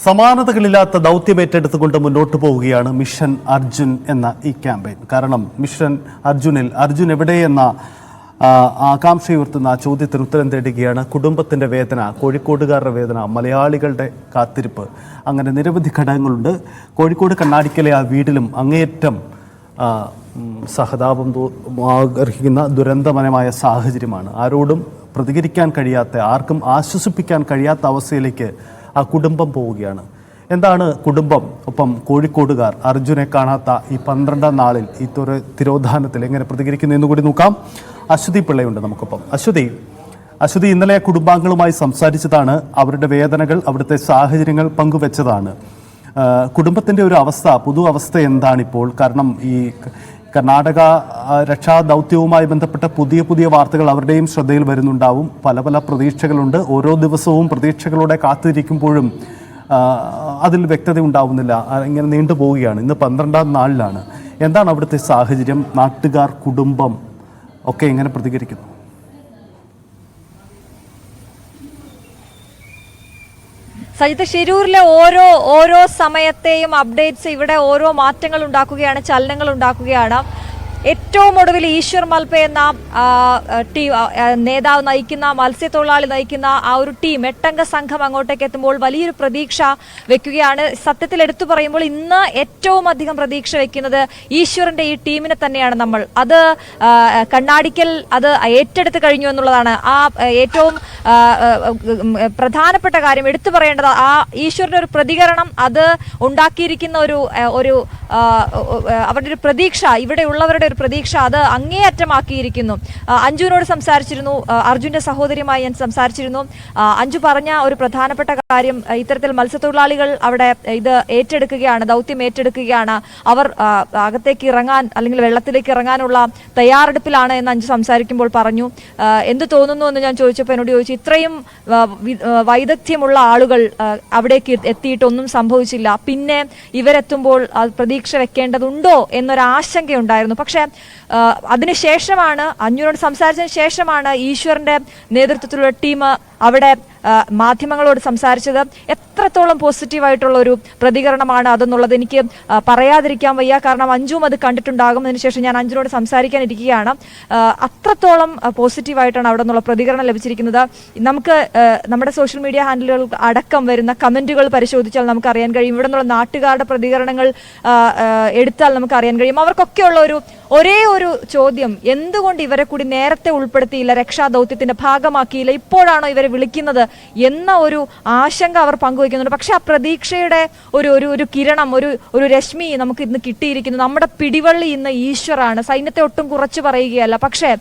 സമാനതകളില്ലാത്ത ദൗത്യമേറ്റെടുത്തുകൊണ്ട് മുന്നോട്ട് പോവുകയാണ് മിഷൻ അർജുൻ എന്ന ഈ ക്യാമ്പയിൻ. കാരണം മിഷൻ അർജുനിൽ അർജുൻ എവിടെയെന്ന ആകാംക്ഷയുയർത്തുന്ന ചോദ്യത്തിന് ഉത്തരം തേടുകയാണ്. കുടുംബത്തിൻ്റെ വേദന, കോഴിക്കോടുകാരുടെ വേദന, മലയാളികളുടെ കാത്തിരിപ്പ്, അങ്ങനെ നിരവധി ഘടകങ്ങളുണ്ട്. കോഴിക്കോട് കണ്ണാടിക്കലെ ആ വീട്ടിലും അങ്ങേയറ്റം സഹതാപം അർഹിക്കുന്ന ദുരന്തമയമായ സാഹചര്യമാണ്. ആരോടും പ്രതികരിക്കാൻ കഴിയാത്ത, ആർക്കും ആശ്വസിപ്പിക്കാൻ കഴിയാത്ത അവസ്ഥയിലേക്ക് ആ കുടുംബം പോവുകയാണ്. എന്താണ് കുടുംബം, ഒപ്പം കോഴിക്കോടുകാർ അർജുനെ കാണാത്ത ഈ 12ാം നാളിൽ ഈ തിരോധാനത്തിൽ എങ്ങനെ പ്രതികരിക്കുന്നു എന്നുകൂടി നോക്കാം. അശ്വതി പിള്ളയുണ്ട് നമുക്കൊപ്പം. അശ്വതി ഇന്നലെ കുടുംബാംഗങ്ങളുമായി സംസാരിച്ചതാണ്, അവരുടെ വേദനകൾ, അവിടുത്തെ സാഹചര്യങ്ങൾ പങ്കുവെച്ചതാണ്. കുടുംബത്തിൻ്റെ ഒരു അവസ്ഥ, പൊതു അവസ്ഥ എന്താണിപ്പോൾ? കാരണം ഈ കർണാടക രക്ഷാ ദൗത്യവുമായി ബന്ധപ്പെട്ട പുതിയ വാർത്തകൾ അവരുടെയും ശ്രദ്ധയിൽ വരുന്നുണ്ടാവും. പല പ്രതീക്ഷകളുണ്ട്. ഓരോ ദിവസവും പ്രതീക്ഷകളോടെ കാത്തിരിക്കുമ്പോഴും അതിൽ വ്യക്തത ഉണ്ടാവുന്നില്ല. ഇങ്ങനെ നീണ്ടുപോവുകയാണ്. ഇന്ന് 12ാം നാളിലാണ്. എന്താണ് അവിടുത്തെ സാഹചര്യം? നാട്ടുകാർ, കുടുംബം ഒക്കെ എങ്ങനെ പ്രതികരിക്കുന്നു? സജിത്ത്, ശിരൂരിലെ ഓരോ സമയത്തെയും അപ്ഡേറ്റ്സ് ഇവിടെ ഓരോ മാറ്റങ്ങൾ ഉണ്ടാക്കുകയാണ്, ചലനങ്ങൾ ഉണ്ടാക്കുകയാണ്. ഏറ്റവും ഒടുവിൽ ഈശ്വർ മൽപെ എന്ന ടീം നേതാവ് നയിക്കുന്ന, മത്സ്യത്തൊഴിലാളി നയിക്കുന്ന ആ ഒരു ടീം, 8 അംഗ സംഘം അങ്ങോട്ടേക്ക് എത്തുമ്പോൾ വലിയൊരു പ്രതീക്ഷ വെക്കുകയാണ്. സത്യത്തിൽ എടുത്തു പറയുമ്പോൾ ഇന്ന് ഏറ്റവും അധികം പ്രതീക്ഷ വെക്കുന്നത് ഈശ്വറിന്റെ ഈ ടീമിനെ തന്നെയാണ് നമ്മൾ. അത് കണ്ണാടിക്കൽ അത് ഏറ്റെടുത്ത് കഴിഞ്ഞു എന്നുള്ളതാണ് ആ ഏറ്റവും പ്രധാനപ്പെട്ട കാര്യം. എടുത്തു പറയേണ്ടത് ആ ഈശ്വറിന്റെ ഒരു പ്രതികരണം, അത് ഉണ്ടാക്കിയിരിക്കുന്ന ഒരു അവരുടെ ഒരു പ്രതീക്ഷ, ഇവിടെയുള്ളവരുടെ ഒരു പ്രതീക്ഷ അത് അങ്ങേയറ്റമാക്കിയിരിക്കുന്നു. അഞ്ജുവിനോട് സംസാരിച്ചിരുന്നു, അർജുന്റെ സഹോദരിയുമായി ഞാൻ സംസാരിച്ചിരുന്നു. അഞ്ജു പറഞ്ഞ ഒരു പ്രധാനപ്പെട്ട കാര്യം, ഇത്തരത്തിൽ മത്സ്യത്തൊഴിലാളികൾ അവിടെ ഇത് ഏറ്റെടുക്കുകയാണ്, ദൗത്യം ഏറ്റെടുക്കുകയാണ്. അവർ അകത്തേക്ക് ഇറങ്ങാൻ അല്ലെങ്കിൽ വെള്ളത്തിലേക്ക് ഇറങ്ങാനുള്ള തയ്യാറെടുപ്പിലാണ് എന്ന് അഞ്ജു സംസാരിക്കുമ്പോൾ പറഞ്ഞു. എന്ത് തോന്നുന്നു എന്ന് ഞാൻ ചോദിച്ചപ്പോൾ എന്നോട് ചോദിച്ചു, ഇത്രയും വൈദഗ്ധ്യമുള്ള ആളുകൾ അവിടേക്ക് എത്തിയിട്ടൊന്നും സംഭവിച്ചില്ല, പിന്നെ ഇവരെത്തുമ്പോൾ പ്രതീക്ഷ വെക്കേണ്ടതുണ്ടോ എന്നൊരാശങ്കയുണ്ടായിരുന്നു. പക്ഷേ അതിനുശേഷമാണ്, അഞ്ജുനോട് സംസാരിച്ചതിന് ശേഷമാണ് ഈശ്വറിന്റെ നേതൃത്വത്തിലുള്ള ടീം അവിടെ മാധ്യമങ്ങളോട് സംസാരിച്ചത്. എത്രത്തോളം പോസിറ്റീവായിട്ടുള്ള ഒരു പ്രതികരണമാണ് അതെന്നുള്ളത് എനിക്ക് പറയാതിരിക്കാൻ വയ്യ. കാരണം അഞ്ജുവും അത് കണ്ടിട്ടുണ്ടാകും. അതിനുശേഷം ഞാൻ അഞ്ജുനോട് സംസാരിക്കാനിരിക്കുകയാണ്. അത്രത്തോളം പോസിറ്റീവായിട്ടാണ് അവിടെ നിന്നുള്ള പ്രതികരണം ലഭിച്ചിരിക്കുന്നത്. നമുക്ക് നമ്മുടെ സോഷ്യൽ മീഡിയ ഹാൻഡിലുകൾ അടക്കം വരുന്ന കമന്റുകൾ പരിശോധിച്ചാൽ നമുക്ക് അറിയാൻ കഴിയും. ഇവിടെ നിന്നുള്ള നാട്ടുകാരുടെ പ്രതികരണങ്ങൾ എടുത്താൽ നമുക്ക് അറിയാൻ കഴിയും. അവർക്കൊക്കെയുള്ള ഒരേ ഒരു ചോദ്യം, എന്തുകൊണ്ട് ഇവരെ കൂടി നേരത്തെ ഉൾപ്പെടുത്തിയില്ല, രക്ഷാദൗത്യത്തിന്റെ ഭാഗമാക്കിയില്ല, ഇപ്പോഴാണോ ഇവരെ വിളിക്കുന്നത് എന്ന ഒരു ആശങ്ക അവർ പങ്കുവയ്ക്കുന്നുണ്ട്. പക്ഷെ ആ പ്രതീക്ഷയുടെ ഒരു കിരണം, ഒരു രശ്മി നമുക്ക് ഇന്ന് കിട്ടിയിരിക്കുന്നു. നമ്മുടെ പിടിവള്ളി ഇന്ന് ഈശ്വറാണ്. സൈന്യത്തെ ഒട്ടും കുറച്ച് പറയുകയല്ല. പക്ഷേ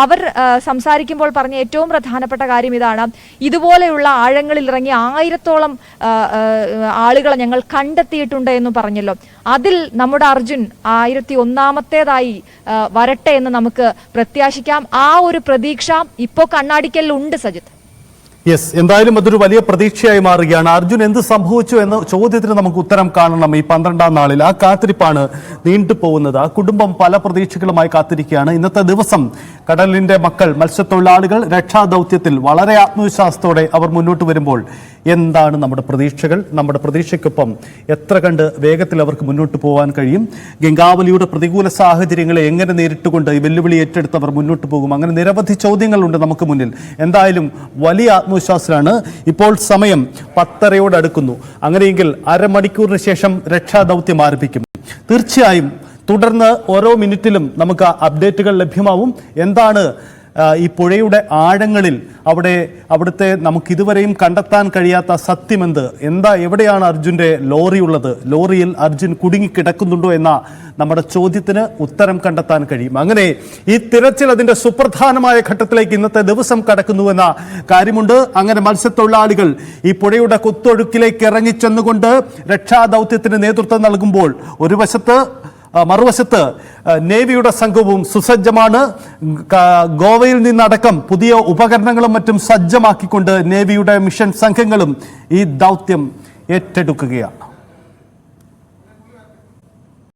അവർ സംസാരിക്കുമ്പോൾ പറഞ്ഞ ഏറ്റവും പ്രധാനപ്പെട്ട കാര്യം ഇതാണ്, ഇതുപോലെയുള്ള ആഴങ്ങളിൽ ഇറങ്ങി 1000-ഓളം ആളുകളെ ഞങ്ങൾ കണ്ടെത്തിയിട്ടുണ്ട് എന്ന് പറഞ്ഞല്ലോ. അതിൽ നമ്മുടെ അർജുൻ 1001ാമത്തേതായി വരട്ടെ എന്ന് നമുക്ക് പ്രത്യാശിക്കാം. ആ ഒരു പ്രതീക്ഷ ഇപ്പോൾ കണ്ണാടിക്കലുണ്ട് സജിത്ത്. യെസ്, എന്തായാലും അതൊരു വലിയ പ്രതീക്ഷയായി മാറുകയാണ്. അർജുൻ എന്ത് സംഭവിച്ചു എന്ന ചോദ്യത്തിന് നമുക്ക് ഉത്തരം കാണണം. ഈ 12ാം നാളിൽ ആ കാത്തിരിപ്പാണ് നീണ്ടുപോകുന്നത്. ആ കുടുംബം പല പ്രതീക്ഷകളുമായി കാത്തിരിക്കുകയാണ്. ഇന്നത്തെ ദിവസം കടലിന്റെ മക്കൾ, മത്സ്യത്തൊഴിലാളികൾ രക്ഷാദൗത്യത്തിൽ വളരെ ആത്മവിശ്വാസത്തോടെ അവർ മുന്നോട്ട് വരുമ്പോൾ എന്താണ് നമ്മുടെ പ്രതീക്ഷകൾ? നമ്മുടെ പ്രതീക്ഷയ്ക്കൊപ്പം എത്ര കണ്ട് വേഗത്തിൽ അവർക്ക് മുന്നോട്ട് പോകാൻ കഴിയും? ഗംഗാവലിയുടെ പ്രതികൂല സാഹചര്യങ്ങളെ എങ്ങനെ നേരിട്ടുകൊണ്ട് ഈ വെല്ലുവിളി ഏറ്റെടുത്തവർ മുന്നോട്ട് പോകും? അങ്ങനെ നിരവധി ചോദ്യങ്ങളുണ്ട് നമുക്ക് മുന്നിൽ. എന്തായാലും വലിയ ആത്മവിശ്വാസത്തിലാണ്. ഇപ്പോൾ സമയം 10:30 അടുക്കുന്നു. അങ്ങനെയെങ്കിൽ അരമണിക്കൂറിന് ശേഷം രക്ഷാദൗത്യം ആരംഭിക്കും. തീർച്ചയായും തുടർന്ന് ഓരോ മിനിറ്റിലും നമുക്ക് അപ്ഡേറ്റുകൾ ലഭ്യമാവും. എന്താണ് ഈ പുഴയുടെ ആഴങ്ങളിൽ അവിടുത്തെ നമുക്കിതുവരെയും കണ്ടെത്താൻ കഴിയാത്ത സത്യമെന്ത്? എവിടെയാണ് അർജുൻ്റെ ലോറി ഉള്ളത്? ലോറിയിൽ അർജുൻ കുടുങ്ങിക്കിടക്കുന്നുണ്ടോ എന്ന നമ്മുടെ ചോദ്യത്തിന് ഉത്തരം കണ്ടെത്താൻ കഴിയും. അങ്ങനെ ഈ തിരച്ചിൽ അതിൻ്റെ സുപ്രധാനമായ ഘട്ടത്തിലേക്ക് ഇന്നത്തെ ദിവസം കടക്കുന്നുവെന്ന കാര്യമുണ്ട്. അങ്ങനെ മത്സ്യത്തൊഴിലാളികൾ ഈ പുഴയുടെ കുത്തൊഴുക്കിലേക്ക് ഇറങ്ങിച്ചെന്നുകൊണ്ട് രക്ഷാദൗത്യത്തിന് നേതൃത്വം നൽകുമ്പോൾ മറുവശത്ത് നേവിയുടെ സംഘവും സുസജ്ജമാണ്. ഗോവയിൽ നിന്നടക്കം പുതിയ ഉപകരണങ്ങളും മറ്റും സജ്ജമാക്കിക്കൊണ്ട് നേവിയുടെ മിഷൻ സംഘങ്ങളും ഈ ദൗത്യം ഏറ്റെടുക്കുകയാണ്.